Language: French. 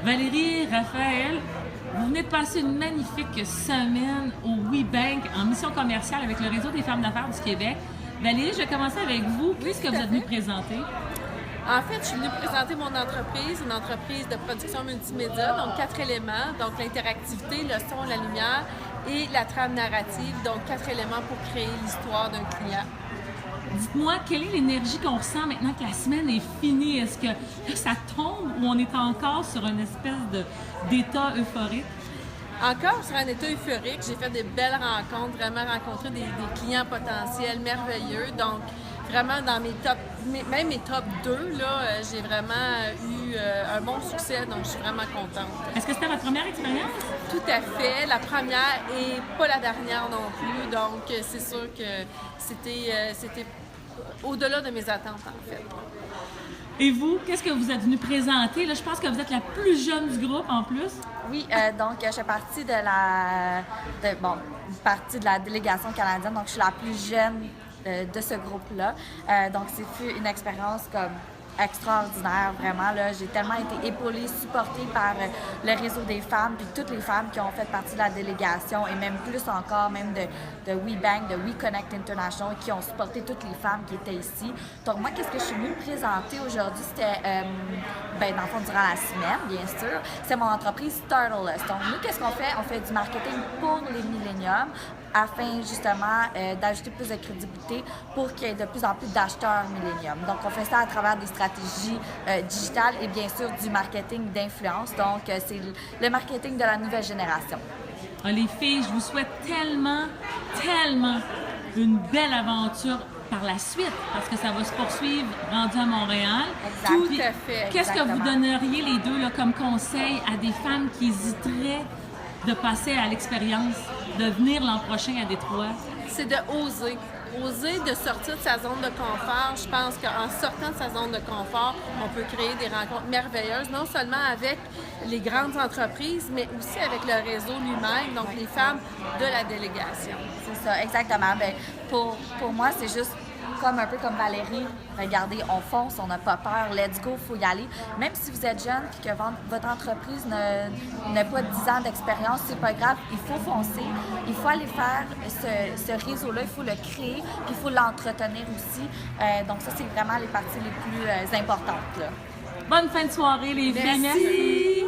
Valérie, Raphaël, vous venez de passer une magnifique semaine au WeBank en mission commerciale avec le Réseau des femmes d'affaires du Québec. Valérie, je vais commencer avec vous. Qu'est-ce que vous êtes venue présenter? En fait, je suis venue présenter mon entreprise, une entreprise de production multimédia, donc 4 éléments, donc l'interactivité, le son, la lumière et la trame narrative, donc 4 éléments pour créer l'histoire d'un client. Dites-moi, quelle est l'énergie qu'on ressent maintenant que la semaine est finie? Est-ce que ça tombe ou on est encore sur une espèce d'état euphorique? Encore sur un état euphorique, j'ai fait des belles rencontres, vraiment rencontré des clients potentiels merveilleux. Donc, vraiment dans mes top, même mes top 2, là, j'ai vraiment eu un bon succès, donc je suis vraiment contente. Est-ce que c'était votre première expérience? Tout à fait. La première et pas la dernière non plus. Donc, c'est sûr que c'était au-delà de mes attentes, en fait. Et vous, qu'est-ce que vous êtes venu présenter? Là, je pense que vous êtes la plus jeune du groupe en plus. Oui, donc je fais partie partie de la délégation canadienne, donc je suis la plus jeune de ce groupe-là. Donc c'est une expérience comme extraordinaire, vraiment. Là, j'ai tellement été épaulée, supportée par le réseau des femmes, puis toutes les femmes qui ont fait partie de la délégation, et même plus encore, même de WeBank, de WeConnect International, qui ont supporté toutes les femmes qui étaient ici. Donc moi, qu'est-ce que je suis venue présenter aujourd'hui? C'était, dans le fond, durant la semaine, bien sûr, c'est mon entreprise Startleless. Donc nous, qu'est-ce qu'on fait? On fait du marketing pour les milléniums, afin justement d'ajouter plus de crédibilité pour qu'il y ait de plus en plus d'acheteurs milléniums. Donc, on fait ça à travers des stratégies digitales et bien sûr du marketing d'influence. Donc, c'est le marketing de la nouvelle génération. Les filles, je vous souhaite tellement une belle aventure par la suite, parce que ça va se poursuivre rendu à Montréal. Exact. Tout à fait. Qu'est-ce que vous donneriez les deux là, comme conseil à des femmes qui hésiteraient de passer à l'expérience, de venir l'an prochain à Détroit? C'est de oser. Oser de sortir de sa zone de confort. Je pense qu'en sortant de sa zone de confort, on peut créer des rencontres merveilleuses, non seulement avec les grandes entreprises, mais aussi avec le réseau lui-même, donc les femmes de la délégation. C'est ça, exactement. Bien, pour moi, c'est juste un peu comme Valérie, regardez, on fonce, on n'a pas peur, let's go, il faut y aller. Même si vous êtes jeune et que votre entreprise n'a pas 10 ans d'expérience, c'est pas grave, il faut foncer, il faut aller faire ce réseau-là, il faut le créer, puis il faut l'entretenir aussi. Donc ça, c'est vraiment les parties les plus importantes, là. Bonne fin de soirée, les filles. Merci.